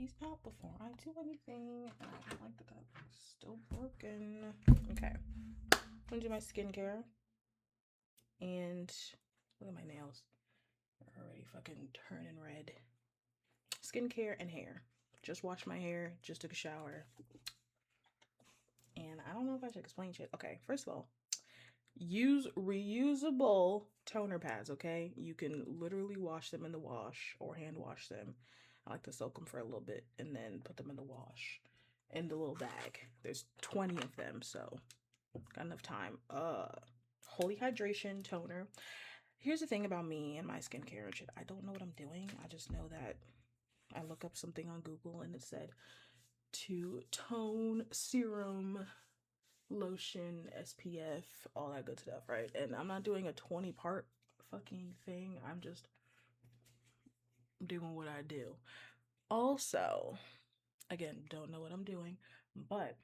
these out before I do anything. And I don't like that that's still broken. Okay. I'm gonna do my skincare. And look at my nails. They're already fucking turning red. Skincare and hair. Just washed my hair, just took a shower. And I don't know if I should explain shit. Okay, first of all, use reusable toner pads, okay? You can literally wash them in the wash or hand wash them. I like to soak them for a little bit and then put them in the wash in the little bag. There's 20 of them, so got enough time. Holy Hydration toner. Here's the thing about me and my skincare and shit. I don't know what I'm doing. I just know that I look up something on Google and it said to tone serum, lotion, SPF, all that good stuff, right? And I'm not doing a 20-part fucking thing. I'm just doing what I do. Also, again, don't know what I'm doing, but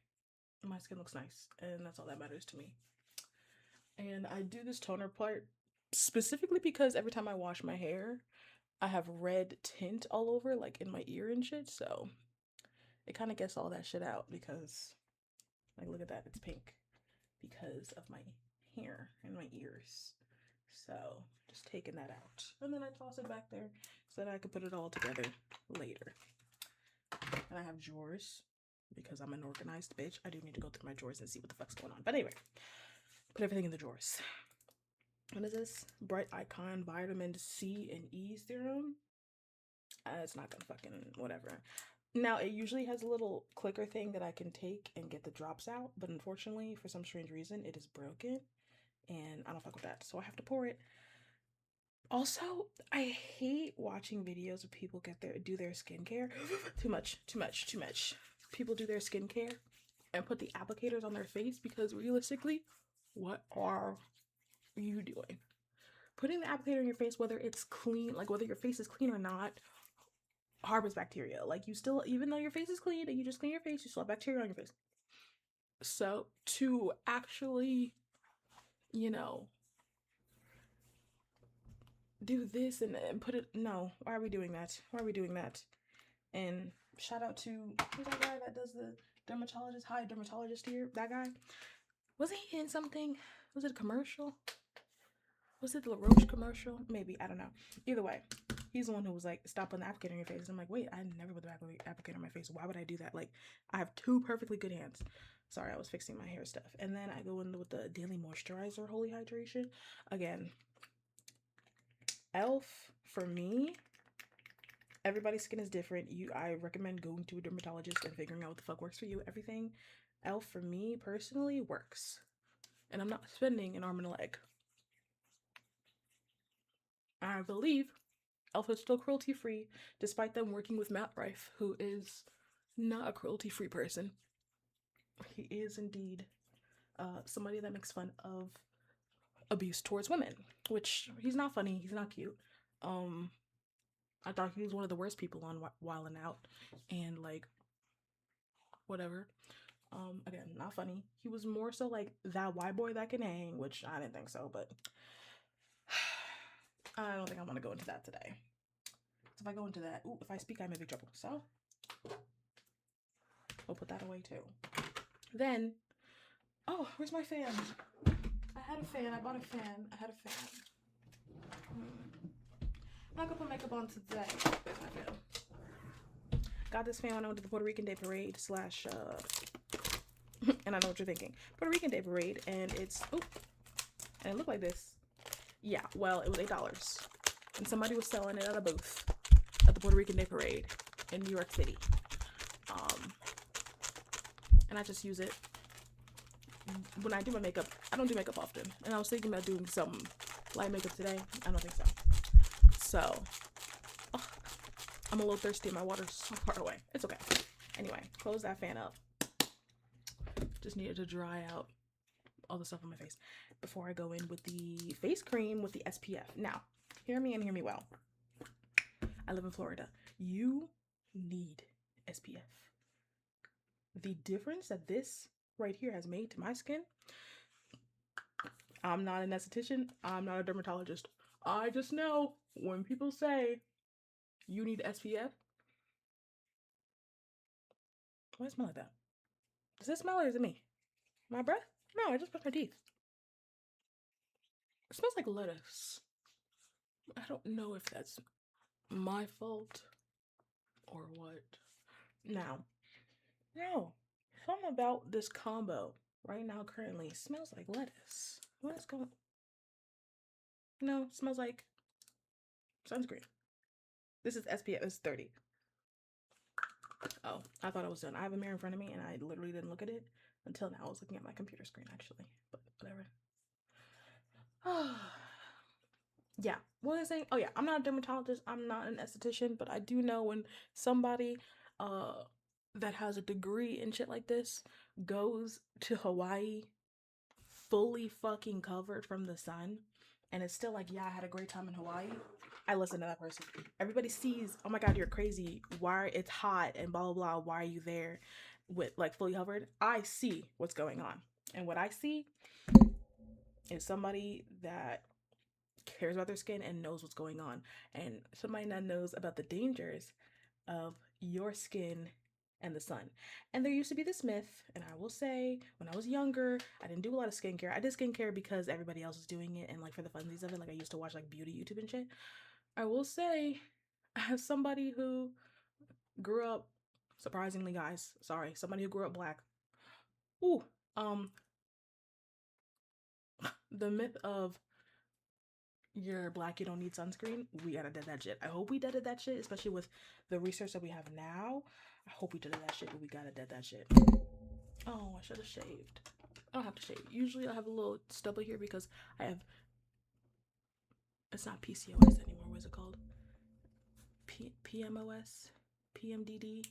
my skin looks nice, and that's all that matters to me. And I do this toner part specifically because every time I wash my hair, I have red tint all over, like in my ear and shit, so it kind of gets all that shit out because, like, look at that, it's pink because of my hair and my ears. So just taking that out, and then I toss it back there so that I can put it all together later. And I have drawers because I'm an organized bitch. I do need to go through my drawers and see what the fuck's going on. But anyway, put everything in the drawers. What is this? Bright Icon Vitamin C and E Serum. It's not gonna fucking whatever. Now, it usually has a little clicker thing that I can take and get the drops out, but unfortunately, for some strange reason, it is broken, and I don't fuck with that, so I have to pour it. Also, I hate watching videos of people do their skincare. Too much. People do their skincare and put the applicators on their face because realistically, what are you doing? Putting the applicator in your face, whether it's clean, like whether your face is clean or not, harbors bacteria. Like, you still, even though your face is clean and you just clean your face, you still have bacteria on your face. So to actually, you know, do this and put it, no, why are we doing that? And shout out to, who's that guy that does the dermatologist? Hi, dermatologist here. That guy. Was he in something? Was it a commercial? Was it the La Roche commercial? Maybe. I don't know. Either way, he's the one who was like, stop putting the applicator in your face. And I'm like, wait, I never put the applicator on my face. Why would I do that? Like, I have two perfectly good hands. Sorry, I was fixing my hair stuff. And then I go in with the Daily Moisturizer Holy Hydration. Again, e.l.f. for me, everybody's skin is different. I recommend going to a dermatologist and figuring out what the fuck works for you. Everything e.l.f. for me personally works. And I'm not spending an arm and a leg. I believe e.l.f. is still cruelty free, despite them working with Matt Rife, who is not a cruelty free person. He is indeed somebody that makes fun of abuse towards women, which he's not funny, he's not cute. I thought he was one of the worst people on Wild 'N Out, and like, whatever. Again, not funny. He was more so like that white boy that can hang, which I didn't think so, but I don't think I want to go into that today. So if I go into that, if I speak, I'm in big trouble. So we'll put that away too. Then, oh, where's my fan? I had a fan. I bought a fan. I had a fan. I'm not gonna put makeup on today. Where's my fan? Got this fan when I went to the Puerto Rican Day Parade / and I know what you're thinking. Puerto Rican Day Parade, and it's, and it looked like this. Yeah, well, it was $8. And somebody was selling it at a booth at the Puerto Rican Day Parade in New York City. And I just use it when I do my makeup. I don't do makeup often. And I was thinking about doing some light makeup today. I don't think so. So, I'm a little thirsty and my water's so far away. It's okay. Anyway, close that fan up. Just needed to dry out all the stuff on my face before I go in with the face cream with the SPF. Now, hear me and hear me well. I live in Florida. You need SPF. The difference that this right here has made to my skin, I'm not an esthetician. I'm not a dermatologist. I just know when people say you need SPF, Why does it smell like that? Does it smell or is it me? My breath? No, I just brushed my teeth. It smells like lettuce. I don't know if that's my fault or what. Now, no, something about this combo right now currently smells like lettuce. What is going? No, smells like sunscreen. This is SPF. It's 30. Oh, I thought I was done. I have a mirror in front of me and I literally didn't look at it until now. I was looking at my computer screen actually, but whatever. Yeah, what was I saying? Oh yeah, I'm not a dermatologist, I'm not an esthetician, but I do know when somebody uh that has a degree in shit like this goes to Hawaii fully fucking covered from the sun and it's still like, yeah, I had a great time in Hawaii. I listen to that person. Everybody sees, oh my god, you're crazy. Why it's hot and blah blah blah. Why are you there with like fully covered? I see what's going on. And what I see is somebody that cares about their skin and knows what's going on, and somebody that knows about the dangers of your skin and the sun. And there used to be this myth, and I will say, when I was younger, I didn't do a lot of skincare. I did skincare because everybody else was doing it and like for the funsies of it. Like I used to watch like beauty YouTube and shit. I will say, as somebody who grew up, surprisingly, guys, sorry, somebody who grew up black. Ooh, um, the myth of you're black, you don't need sunscreen. We gotta dead that shit. I hope we deaded that shit, especially with the research that we have now. I hope we deaded that shit, but we gotta dead that shit. Oh, I should have shaved. I don't have to shave. Usually I have a little stubble here because I have, it's not PCOS anymore. What is it called? PMOS? PMDD?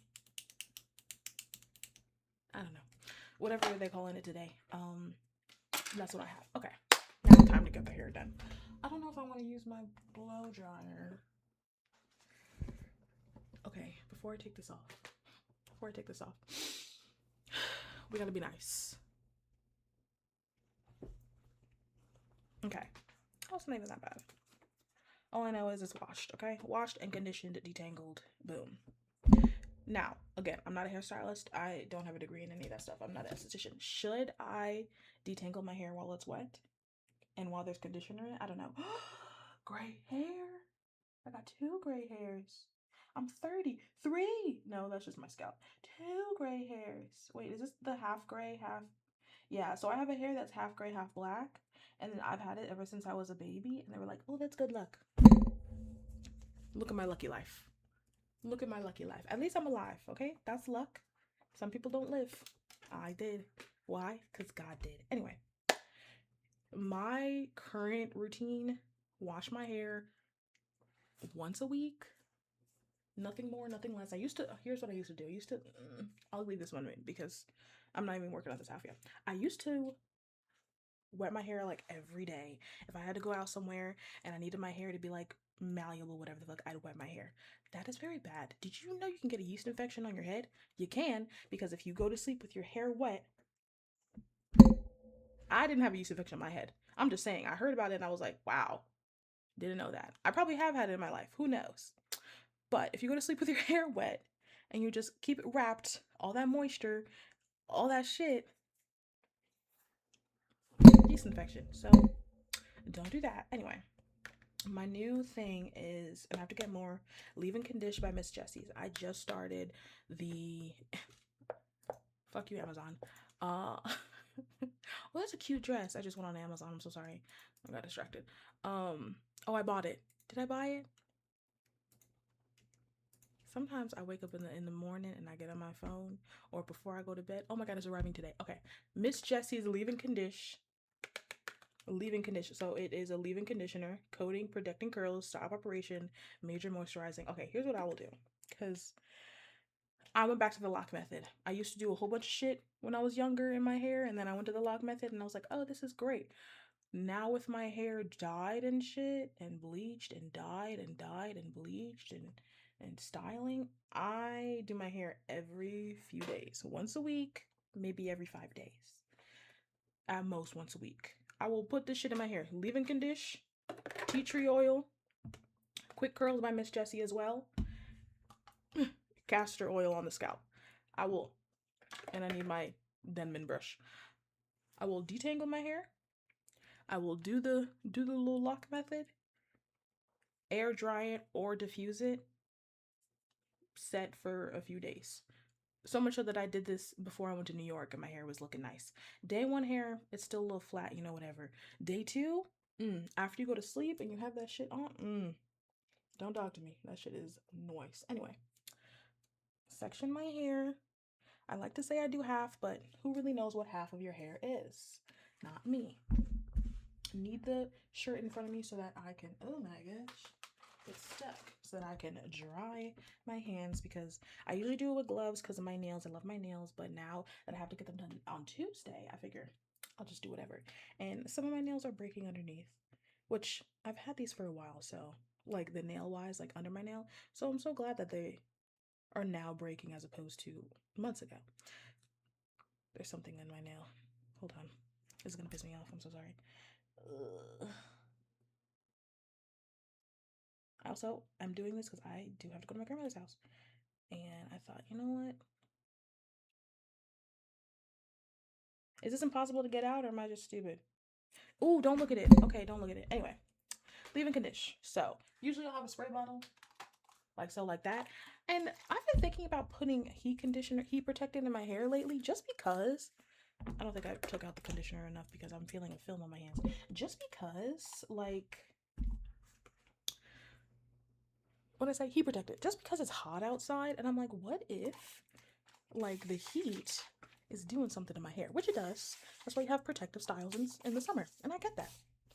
I don't know. Whatever they're calling it today. That's what I have. Okay. Now time to get the hair done. I don't know if I want to use my blow dryer. Okay, before I take this off, we gotta be nice. Okay. Oh, it's not even that bad. All I know is it's washed, okay? Washed and conditioned, detangled, boom. Now, again, I'm not a hairstylist. I don't have a degree in any of that stuff. I'm not an esthetician. Should I detangle my hair while it's wet and while there's conditioner in it? I don't know. Gray hair. I got 2 gray hairs. I'm 33. No, that's just my scalp. 2 gray hairs. Wait, is this the half gray, half? Yeah, so I have a hair that's half gray, half black. And then I've had it ever since I was a baby. And they were like, oh, that's good luck. Look at my lucky life. Look at my lucky life. At least I'm alive, okay? That's luck. Some people don't live. I did. Why? Because God did. Anyway, my current routine, wash my hair once a week. Nothing more, nothing less. Here's what I used to do. I'll leave this one in because I'm not even working on this half yet. I used to wet my hair like every day. If I had to go out somewhere and I needed my hair to be like malleable, whatever the fuck, I'd wet my hair. That is very bad. Did you know you can get a yeast infection on your head? You can, because if you go to sleep with your hair wet, I didn't have a yeast infection on my head. I'm just saying, I heard about it and I was like, wow, didn't know that. I probably have had it in my life. Who knows? But if you go to sleep with your hair wet and you just keep it wrapped, all that moisture, all that shit, yeast infection. So don't do that. Anyway, my new thing is, and I have to get more, Leave-In Condition by Miss Jessie's. I just started the fuck you, Amazon. Well, that's a cute dress. I just went on Amazon. I'm so sorry. I got distracted. Oh, I bought it. Did I buy it? Sometimes I wake up in the morning and I get on my phone or before I go to bed. Oh my god, it's arriving today. Okay. Miss Jessie's Leave-In Condition. Leave-In conditioner. So it is a leave-in conditioner, coating, protecting curls, stop operation, major moisturizing. Okay, here's what I will do. Because I went back to the lock method. I used to do a whole bunch of shit when I was younger in my hair, and then I went to the lock method and I was like, oh, this is great. Now with my hair dyed and shit, and bleached and dyed and dyed and bleached and styling, I do my hair every few days. Once a week, maybe every 5 days. At most once a week. I will put this shit in my hair. Leave-In Condition, tea tree oil, Quick Curls by Miss Jessie as well, castor oil on the scalp. I will and I need my Denman brush. I will detangle my hair. I will do the little lock method, air dry it or diffuse it, set for a few days. So much so that I did this before I went to New York and my hair was looking nice. Day one hair, it's still a little flat, you know, whatever. Day two, after you go to sleep and you have that shit on, don't talk to me. That shit is noise. Anyway, section my hair. I like to say I do half, but who really knows what half of your hair is? Not me. Need the shirt in front of me so that I can, oh my gosh, it's stuck, so that I can dry my hands, because I usually do it with gloves because of my nails. I love my nails, but now that I have to get them done on Tuesday, I figure I'll just do whatever. And some of my nails are breaking underneath, which I've had these for a while, so like the nail wise, like under my nail. So I'm so glad that they are now breaking as opposed to months ago. There's something in my nail. Hold on. This is gonna piss me off. I'm so sorry. Ugh. Also, I'm doing this because I do have to go to my grandmother's house. And I thought, you know what? Is this impossible to get out, or am I just stupid? Ooh, don't look at it. Okay, don't look at it. Anyway, leave-in condition. So, usually I'll have a spray bottle, like so, like that. And I've been thinking about putting heat protectant in my hair lately, just because. I don't think I took out the conditioner enough because I'm feeling a film on my hands. Just because, like, when I say heat protectant, just because it's hot outside, and I'm like, what if, like, the heat is doing something to my hair? Which it does. That's why you have protective styles in the summer, and I get that.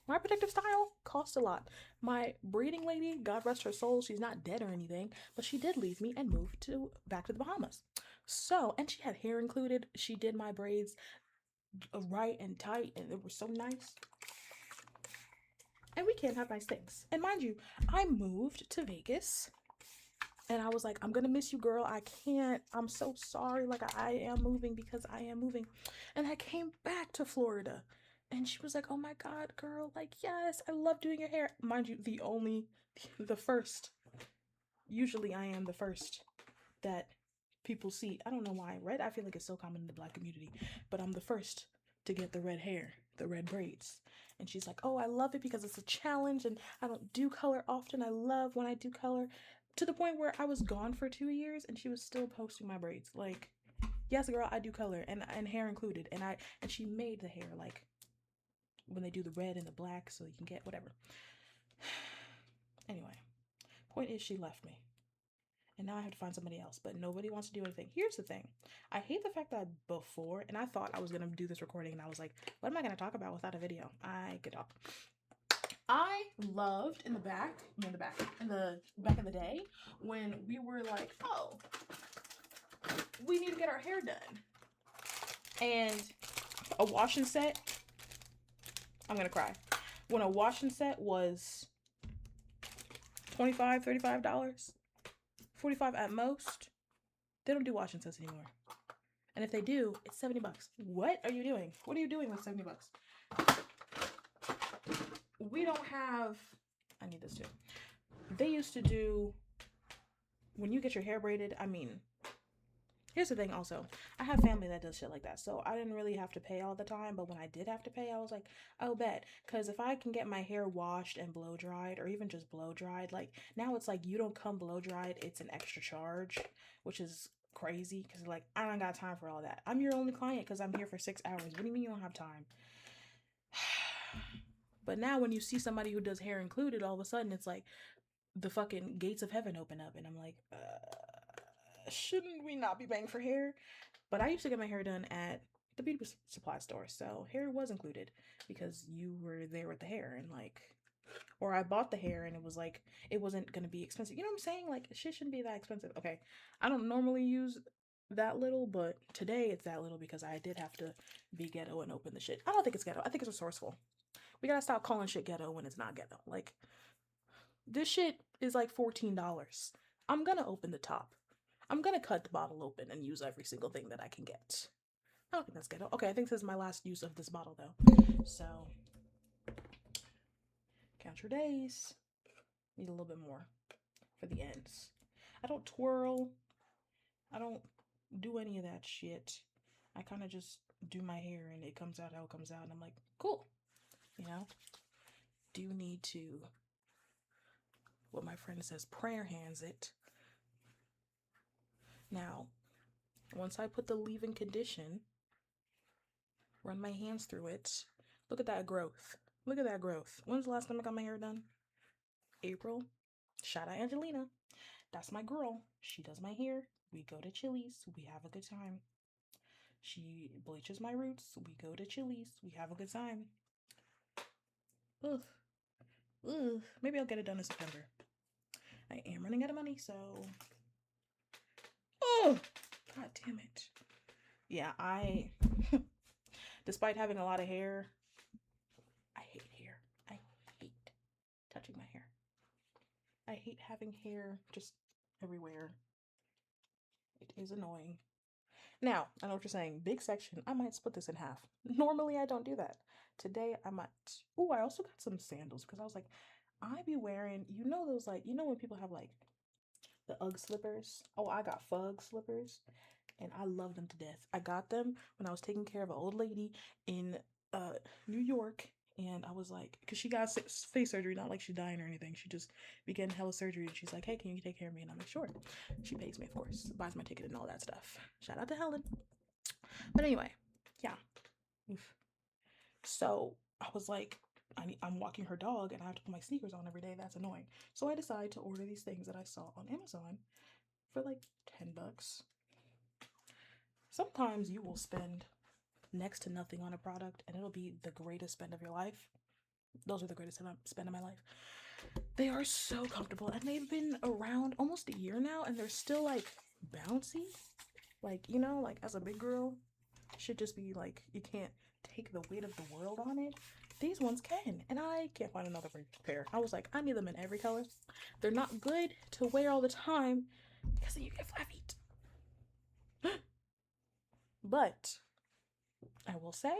My protective style costs a lot. My braiding lady, God rest her soul, she's not dead or anything, but she did leave me and moved back to the Bahamas. So, and she had hair included. She did my braids right and tight, and it was so nice. And we can't have nice things. And mind you, I moved to Vegas, and I was like, I'm gonna miss you, girl. I can't. I'm so sorry. Like, I am moving because I am moving. And I came back to Florida, and she was like, oh my God, girl. Like, yes, I love doing your hair. Mind you, the first. Usually I am the first that people see. I don't know why. Red, I feel like it's so common in the Black community, but I'm the first to get the red hair, the red braids. And she's like, oh, I love it because it's a challenge and I don't do color often. I love when I do color, to the point where I was gone for 2 years and she was still posting my braids. Like, yes, girl, I do color and hair included. And she made the hair, like, when they do the red and the black so you can get whatever. Anyway, point is, she left me. And now I have to find somebody else, but nobody wants to do anything. Here's the thing. I hate the fact that before, and I thought I was going to do this recording, and I was like, what am I going to talk about without a video? I could talk. I loved in the back of the day, when we were like, oh, we need to get our hair done. And a wash and set, I'm going to cry. When a wash and set was $25, $35, $45 at most, they don't do wash and sets anymore. And if they do, it's $70. What are you doing? What are you doing with $70? We don't have, I need this too. They used to do, when you get your hair braided, I mean, here's the thing also. I have family that does shit like that. So I didn't really have to pay all the time. But when I did have to pay, I was like, oh, bet. Because if I can get my hair washed and blow dried, or even just blow dried, like now it's like you don't come blow dried. It's an extra charge, which is crazy. Because like, I don't got time for all that. I'm your only client because I'm here for 6 hours. What do you mean you don't have time? But now when you see somebody who does hair included, all of a sudden it's like the fucking gates of heaven open up. And I'm like, shouldn't we not be paying for hair? But I used to get my hair done at the beauty supply store, so hair was included because you were there with the hair, and like, or I bought the hair and it was like, it wasn't gonna be expensive. You know what I'm saying? Like, shit shouldn't be that expensive. Okay, I don't normally use that little, but today it's that little because I did have to be ghetto and open the shit. I don't think it's ghetto. I think it's resourceful. We gotta stop calling shit ghetto when it's not ghetto. Like, this shit is like $14. I'm gonna open the top. I'm gonna cut the bottle open and use every single thing that I can get. I don't think that's ghetto. Okay, I think this is my last use of this bottle though. So, count your days. Need a little bit more for the ends. I don't twirl. I don't do any of that shit. I kind of just do my hair and it comes out how it comes out. And I'm like, cool. You know, do need to, what my friend says, prayer hands it. Now, once I put the leave-in condition, run my hands through it, look at that growth. Look at that growth. When's the last time I got my hair done? April. Shout out Angelina. That's my girl. She does my hair. We go to Chili's. We have a good time. She bleaches my roots. We go to Chili's. We have a good time. Ugh. Ugh. Maybe I'll get it done in September. I am running out of money, so. Oh! God damn it. Yeah, despite having a lot of hair, I hate hair. I hate touching my hair. I hate having hair just everywhere. It is annoying. Now, I know what you're saying. Big section. I might split this in half. Normally, I don't do that. Today, I might. Oh, I also got some sandals because I was like, I be wearing, those like, when people have like the UGG slippers. Oh, I got Fug slippers and I love them to death. I got them when I was taking care of an old lady in New York. And I was like, because she got face surgery, not like she's dying or anything. She just began hella surgery. And she's like, hey, can you take care of me? And I'm like, sure. She pays me, of course, buys my ticket and all that stuff. Shout out to Helen. But anyway, yeah. Oof. So I was like, I'm walking her dog and I have to put my sneakers on every day. That's annoying. So I decided to order these things that I saw on Amazon for like $10. Sometimes you will spend next to nothing on a product and it'll be the greatest spend of your life. Those are the greatest spend of my life. They are so comfortable and they've been around almost a year now and they're still like bouncy. Like, like as a big girl, should just be like, you can't take the weight of the world on it. These ones can, and I can't find another pair. I was like, I need them in every color. They're not good to wear all the time because then you get flat feet. But I will say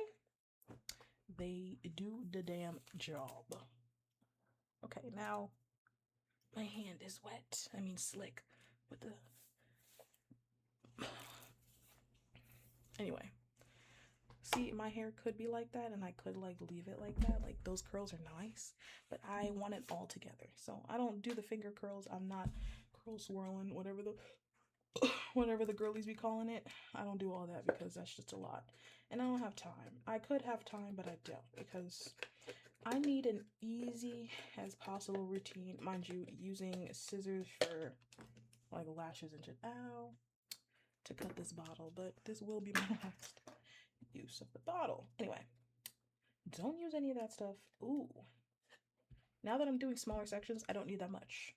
they do the damn job. Okay, now my hand is wet. I mean slick with the anyway. See, my hair could be like that and I could like leave it like that. Like those curls are nice, but I want it all together. So I don't do the finger curls. I'm not curl swirling, whatever the girlies be calling it. I don't do all that because that's just a lot. And I don't have time. I could have time, but I don't because I need an easy as possible routine. Mind you, using scissors for like lashes and shit. Ow. To cut this bottle, but this will be my last use of the bottle. Anyway, don't use any of that stuff. Ooh. Now that I'm doing smaller sections, I don't need that much.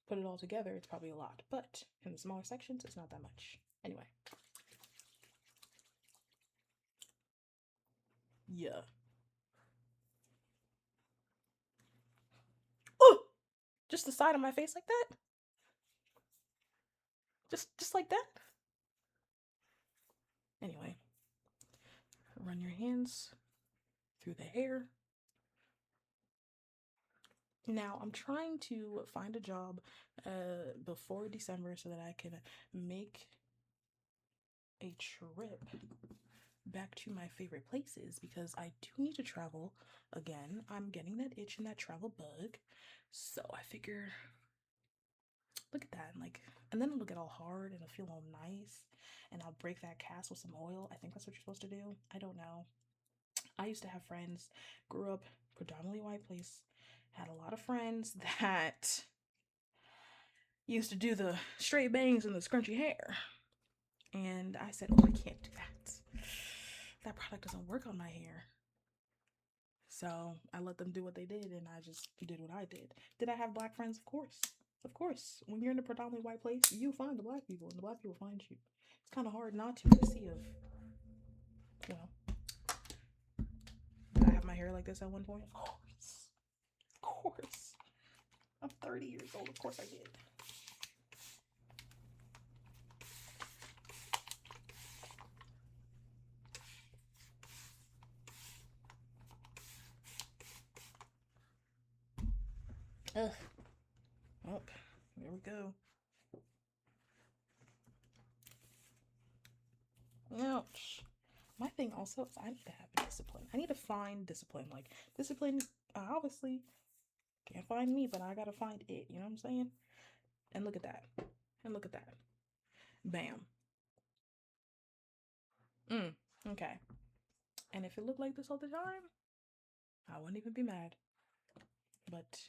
Put it all together, it's probably a lot. But in the smaller sections, it's not that much. Anyway. Yeah. Oh! Just the side of my face like that? Just like that? Anyway. Run your hands through the hair. Now, I'm trying to find a job before December so that I can make a trip back to my favorite places because I do need to travel again. I'm getting that itch and that travel bug. So I figure, look at that. And then it'll get all hard and it'll feel all nice. And I'll break that cast with some oil. I think that's what you're supposed to do. I don't know. I used to have friends, grew up predominantly white place, had a lot of friends that used to do the straight bangs and the scrunchy hair. And I said, oh, I can't do that. That product doesn't work on my hair. So I let them do what they did and I just did what I did. Did I have black friends? Of course. Of course. When you're in a predominantly white place, you find the black people and the black people find you. It's kind of hard not to in the sea of, well, did I have my hair like this at one point? Of course. Of course. I'm 30 years old. Of course I did. Ugh. Oh, there we go. Ouch. My thing also is I need to have discipline. I need to find discipline. Like, discipline, obviously, can't find me, but I gotta find it. You know what I'm saying? And look at that. And look at that. Bam. Okay. And if it looked like this all the time, I wouldn't even be mad. But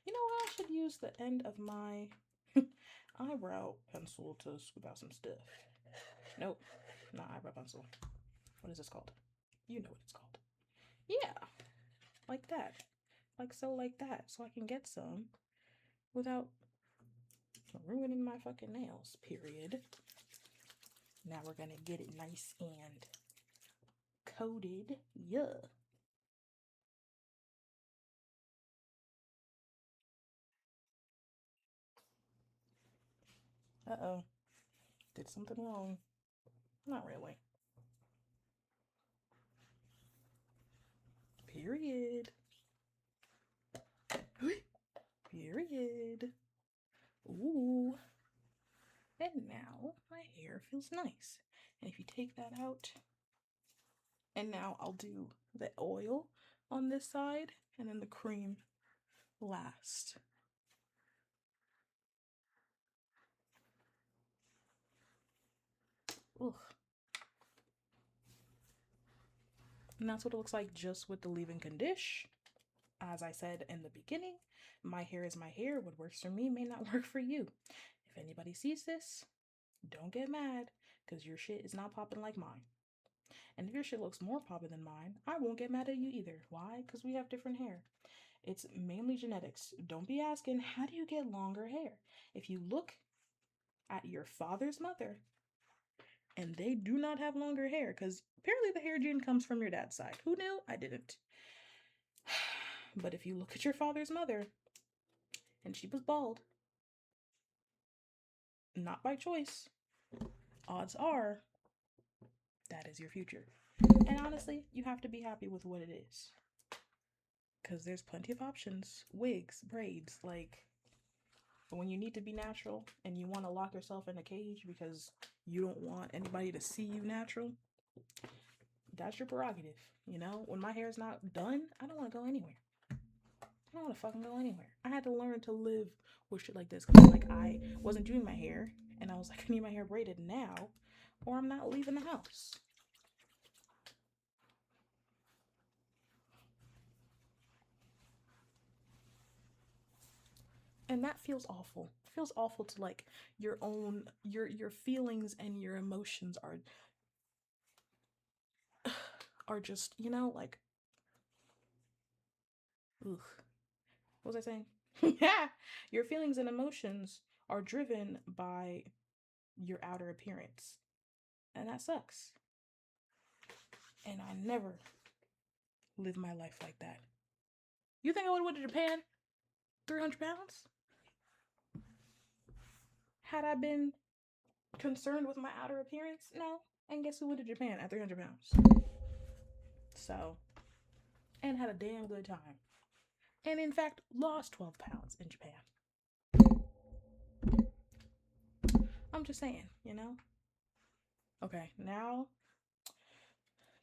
you know what? I should use the end of my eyebrow pencil to scoop out some stuff. Nope, not eyebrow pencil. What is this called? You know what it's called. Yeah, like that. Like so, like that. So I can get some without ruining my fucking nails, period. Now we're gonna get it nice and coated. Yeah. Uh-oh. Did something wrong. Not really. Period. Period. Ooh. And now my hair feels nice. And if you take that out, and now I'll do the oil on this side and then the cream last. Ugh. And that's what it looks like just with the leave-in condition. As I said in the beginning, my hair is my hair. What works for me may not work for you. If anybody sees this, don't get mad because your shit is not popping like mine. And if your shit looks more popping than mine, I won't get mad at you either. Why? Because we have different hair. It's mainly genetics. Don't be asking, how do you get longer hair? If you look at your father's mother and they do not have longer hair, because apparently the hair gene comes from your dad's side. Who knew? I didn't. But if you look at your father's mother and she was bald, not by choice, odds are that is your future. And honestly, you have to be happy with what it is. Because there's plenty of options. Wigs, braids, like when you need to be natural and you want to lock yourself in a cage because you don't want anybody to see you natural, that's your prerogative. You know, when my hair's not done, I don't want to go anywhere. I don't want to fucking go anywhere. I had to learn to live with shit like this because like I wasn't doing my hair and I was like, I need my hair braided now or I'm not leaving the house. And that feels awful. It feels awful to like your own your feelings and your emotions are just, you know, like ugh. What was I saying? Yeah. Your feelings and emotions are driven by your outer appearance. And that sucks. And I never live my life like that. You think I would have went to Japan 300 pounds? Had I been concerned with my outer appearance? No. And guess who went to Japan at 300 pounds? So, and had a damn good time. And in fact, lost 12 pounds in Japan. I'm just saying, you know? Okay, now,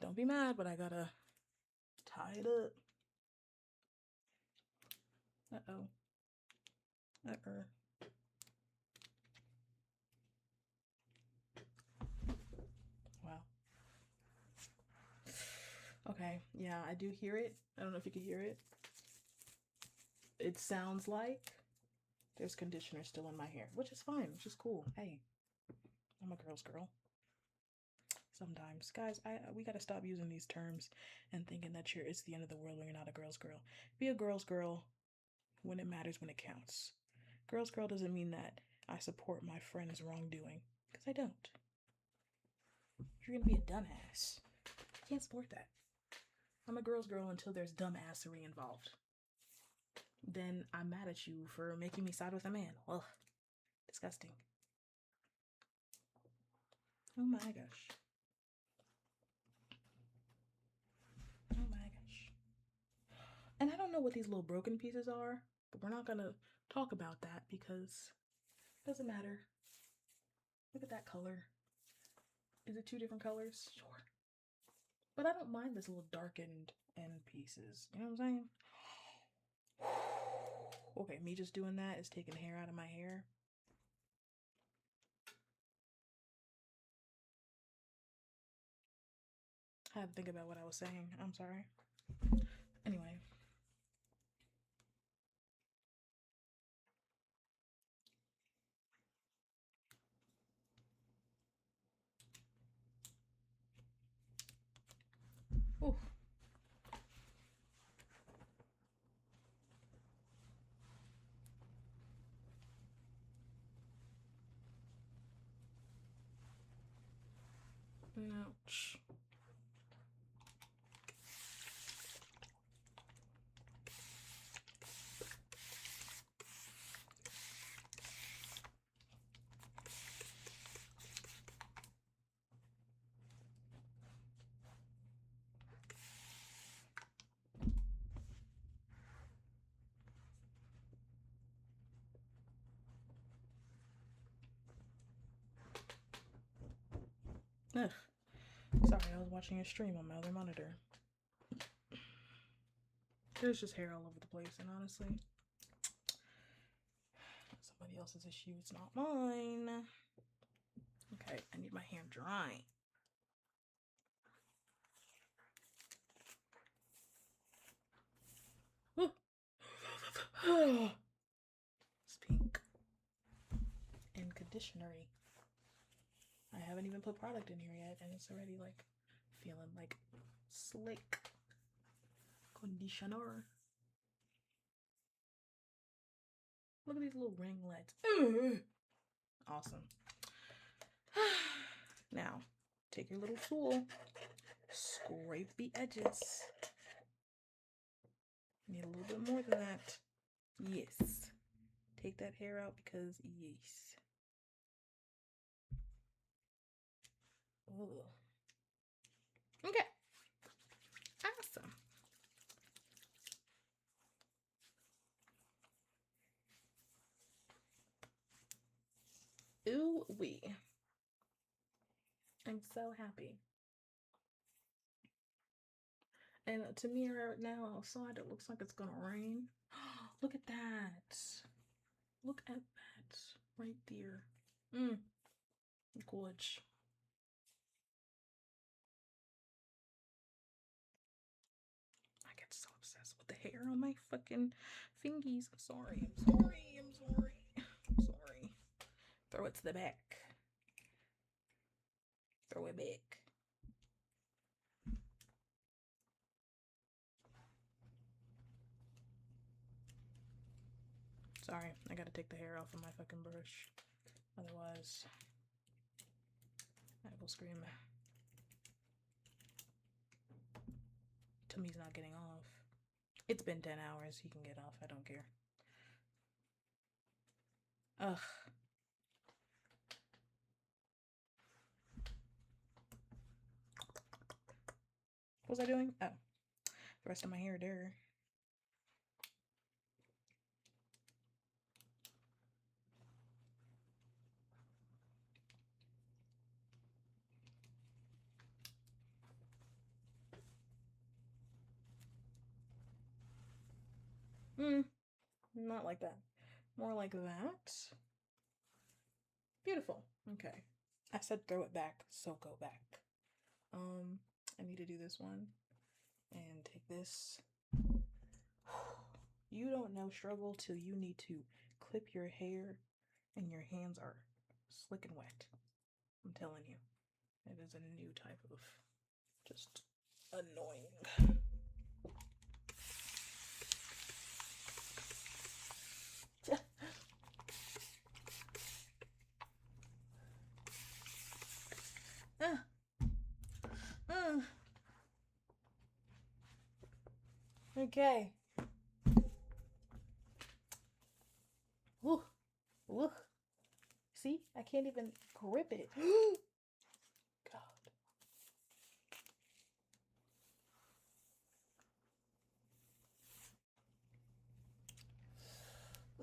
don't be mad, but I gotta tie it up. Uh-oh. Uh-oh. Wow. Okay, yeah, I do hear it. I don't know if you can hear it. It sounds like there's conditioner still in my hair, which is fine, which is cool. Hey, I'm a girl's girl. Sometimes, guys, we gotta stop using these terms and thinking that it's the end of the world when you're not a girl's girl. Be a girl's girl when it matters, when it counts. Girl's girl doesn't mean that I support my friend's wrongdoing, because I don't. You're gonna be a dumbass. I can't support that. I'm a girl's girl until there's dumbassery involved. Then I'm mad at you for making me side with a man. Ugh, disgusting. Oh my gosh. Oh my gosh. And I don't know what these little broken pieces are, but we're not gonna talk about that because it doesn't matter. Look at that color. Is it 2 different colors? Sure. But I don't mind this little darkened end pieces. You know what I'm saying? Okay, me just doing that is taking hair out of my hair. I had to think about what I was saying. I'm sorry. Anyway. Ooh. Ouch. Ugh. Sorry, I was watching a stream on my other monitor. There's just hair all over the place, and honestly, somebody else's issue. It's not mine. Okay, I need my hair dry. It's pink. And conditioner-y. I haven't even put product in here yet, and it's already like feeling like slick conditioner. Look at these little ringlets. Awesome. Now, take your little tool, scrape the edges. Need a little bit more than that. Yes. Take that hair out because yes. Ugh. Okay. Awesome. Ooh wee. I'm so happy. And to me right now outside it looks like it's gonna rain. Look at that. Look at that right there. Gorge. I get so obsessed with the hair on my fucking fingies. I'm sorry. I'm sorry. I'm sorry. I'm sorry. Throw it to the back. Throw it back. Sorry, I gotta take the hair off of my fucking brush. Otherwise, I will scream. Tummy's not getting off. It's been 10 hours. He can get off. I don't care. Ugh. What was I doing? Oh. The rest of my hair there. Not like that. More like that. Beautiful. Okay. I said throw it back, so go back. I need to do this one. And take this. You don't know struggle till you need to clip your hair and your hands are slick and wet. I'm telling you. It is a new type of just annoying. Okay. Woo. Woo. See? I can't even grip it. God.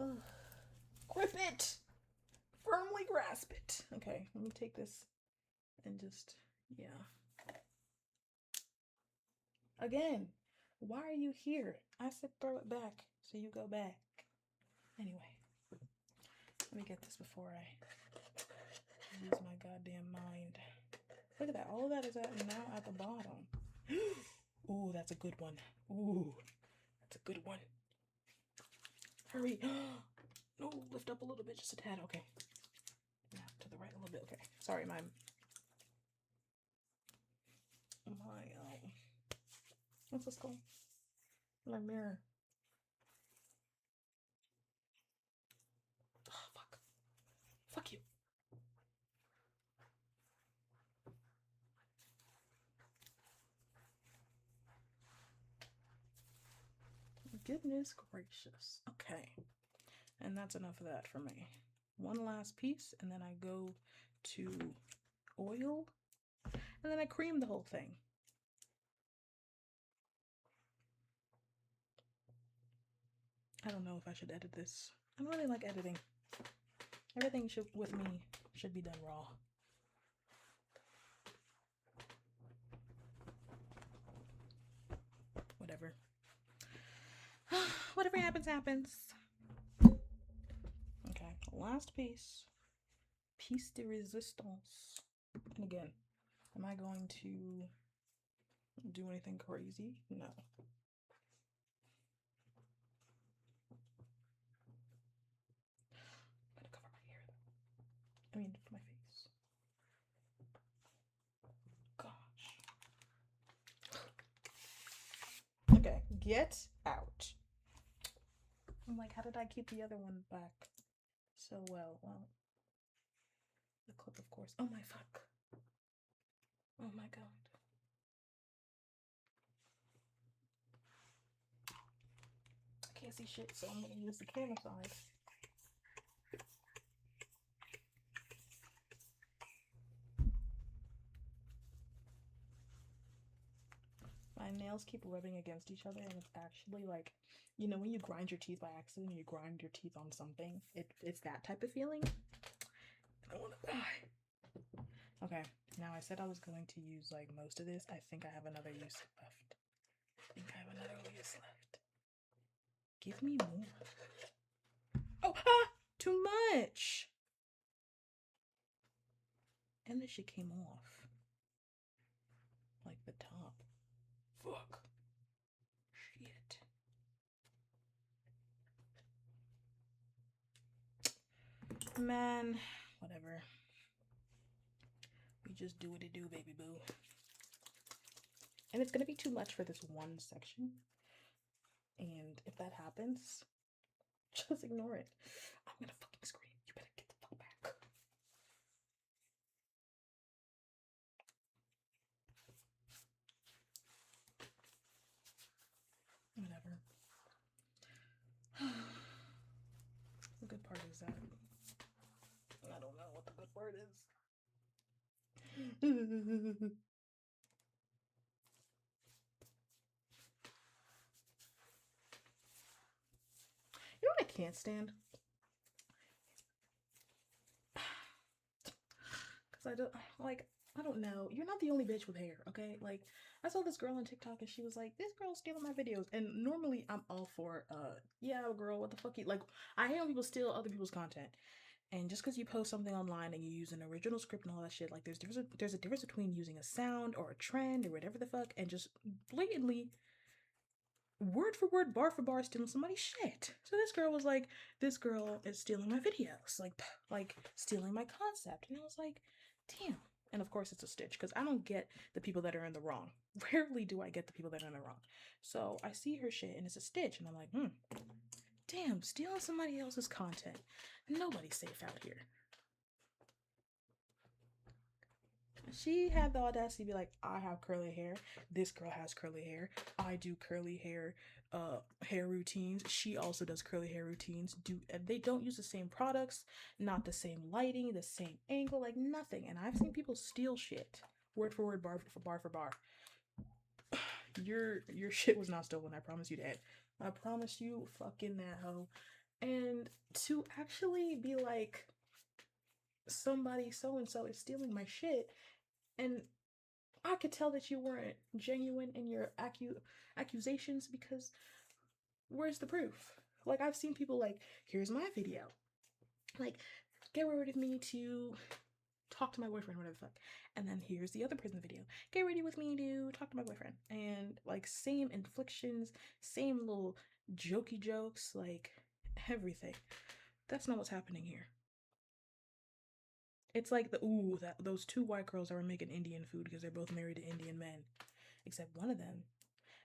Ugh. Grip it! Firmly grasp it. Okay, let me take this and just, yeah. Again, why are you here? I said throw it back, so you go back. Anyway, let me get this before I lose my goddamn mind. Look at that. All of that is now at the bottom. Ooh, that's a good one. Ooh, that's a good one. Hurry. No, lift up a little bit, just a tad. Okay. Now to the right a little bit. Okay. Sorry, my what's this called? My mirror. Oh, fuck. Fuck you. Goodness gracious. Okay. And that's enough of that for me. One last piece, and then I go to oil, and then I cream the whole thing. I don't know if I should edit this. I don't really like editing. Everything with me should be done raw. Whatever. Whatever happens, happens. Okay, last piece. Piece de resistance. And again, am I going to do anything crazy? No. I'm gonna cover my hair though. I mean, my face. Gosh. Okay, get out. I'm like, how did I keep the other one back so well? Well, the clip, of course. Oh my fuck. Oh my god. I can't see shit, so I'm gonna use the camera side. My nails keep rubbing against each other, and it's actually like, you know, when you grind your teeth by accident, you grind your teeth on something. It's that type of feeling. I don't want to die. Okay, now I said I was going to use like most of this. I think I have another use left. Give me more. Oh, too much. And this shit came off. Like the top. Fuck. Shit. Man, whatever. We just do what it do, baby boo. And it's gonna be too much for this one section. And if that happens, just ignore it. I'm gonna fucking scream. You better get the fuck back. Whatever. The good part is that I don't know what the good word is. You know what I can't stand? Because I don't know. You're not the only bitch with hair, okay? Like, I saw this girl on TikTok and she was like, this girl's stealing my videos. And normally I'm all for, yeah, girl, what the fuck? Like, I hate when people steal other people's content. And just because you post something online and you use an original script and all that shit, like, there's a difference between using a sound or a trend or whatever the fuck and just blatantly word for word, bar for bar, stealing somebody's shit. So this girl was like, this girl is stealing my videos, like stealing my concept. And I was like, damn. And of course it's a stitch because I don't get the people that are in the wrong. Rarely do I get the people that are in the wrong. So I see her shit and it's a stitch and I'm like, damn, stealing somebody else's content. Nobody's safe out here. She had the audacity to be like, I have curly hair. This girl has curly hair. I do curly hair hair routines. She also does curly hair routines. They don't use the same products, not the same lighting, the same angle, like nothing. And I've seen people steal shit. Word for word, bar for bar. Your shit was not stolen, I promise you that. I promise you fucking that hoe. And to actually be like, somebody so and so is stealing my shit, And I could tell that you weren't genuine in your accusations because where's the proof? Like, I've seen people like, here's my video. Like, get ready with me to talk to my boyfriend, whatever the fuck. And then here's the other person video. Get ready with me to talk to my boyfriend. And like, same inflictions, same little jokey jokes, like everything. That's not what's happening here. It's like those two white girls that were making Indian food because they're both married to Indian men. Except one of them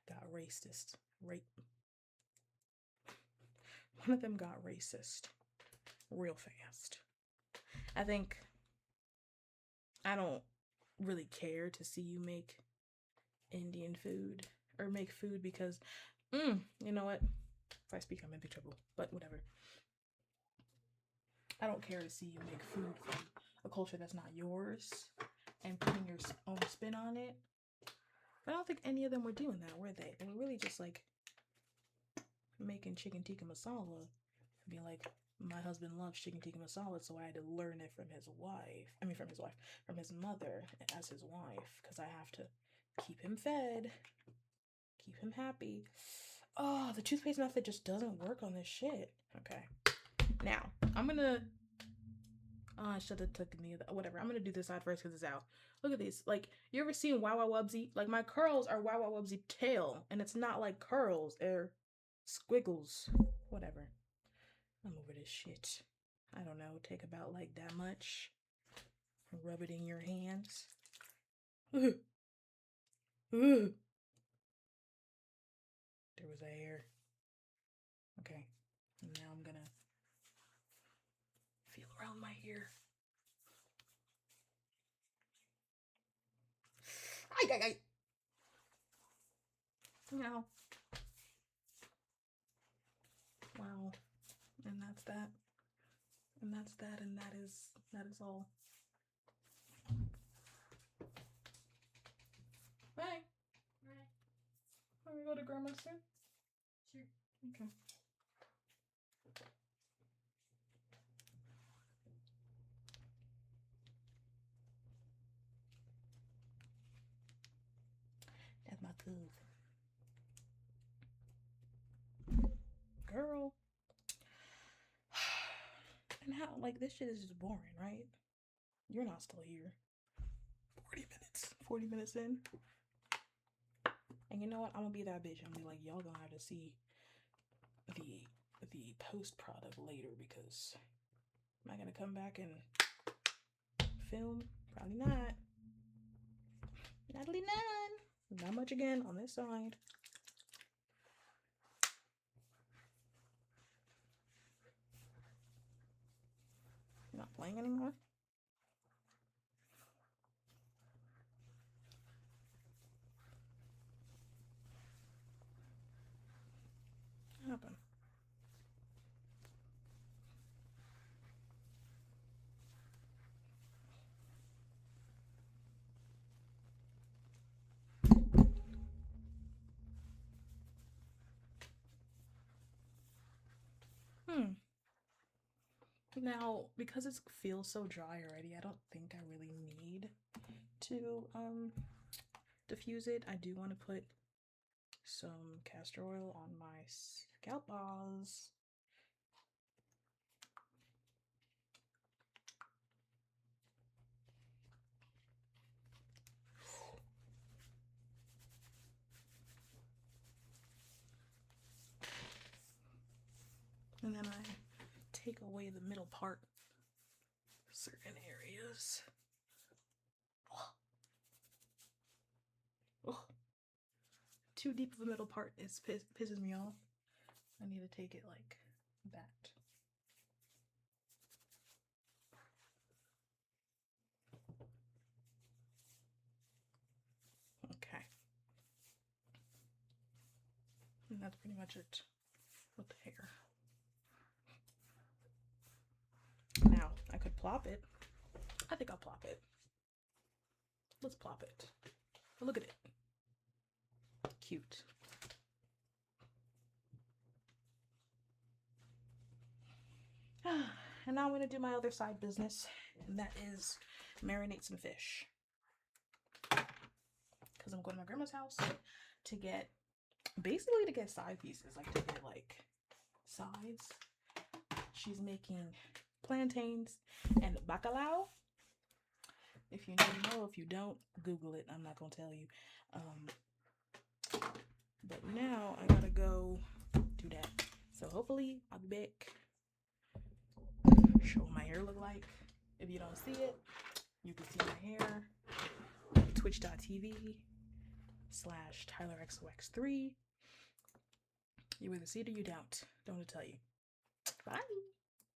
got racist. One of them got racist real fast. I think I don't really care to see you make Indian food or make food because, you know what? If I speak, I'm in big trouble, but whatever. I don't care to see you make food from a culture that's not yours and putting your own spin on it. But I don't think any of them were doing that, were they? They were really just like making chicken tikka masala and being like, my husband loves chicken tikka masala, so I had to learn it from his wife. From his mother as his wife, because I have to keep him fed, keep him happy. Oh, the toothpaste method just doesn't work on this shit. Okay. Now, I'm gonna. I should have took me. Whatever. I'm gonna do this side first because it's out. Look at these. Like, you ever seen Wow Wow Wubsy? Like, my curls are Wow Wow Wubsy tail, and it's not like curls. They're squiggles. Whatever. I'm over this shit. I don't know. Take about like that much. Rub it in your hands. There was a hair. Okay. And now I'm gonna feel around my hair. Ay. No. Wow. And that's that. And that's that. And that is all. Hey. Can we go to grandma's soon? Sure. Okay. That's my cousin. Girl. And how, like, this shit is just boring, right? You're not still here. 40 minutes in. And you know what? I'm gonna be that bitch. I'm gonna be like, y'all gonna have to see the post product later because am I gonna come back and film? Probably not. Natalie none. Not much again on this side. You're not playing anymore? What happened? Now, because it feels so dry already, I don't think I really need to diffuse it. I do want to put some castor oil on my scalp balls. And then I take away the middle part, certain areas. Oh. Too deep of a middle part pisses me off. I need to take it like that. Okay. And that's pretty much it with the hair. Now, I could plop it. I think I'll plop it. Let's plop it. Look at it. Cute. And now I'm going to do my other side business, and that is marinate some fish. because I'm going to my grandma's house to get side pieces, like to get like sides. She's making plantains and bacalao. If you know, if you don't, Google it. I'm not gonna tell you. But now I gotta go do that. So hopefully I'll be back. Show what my hair look like. If you don't see it, you can see my hair. Twitch.tv/TylerXOX3. You either see it or you don't. Don't tell you. Bye.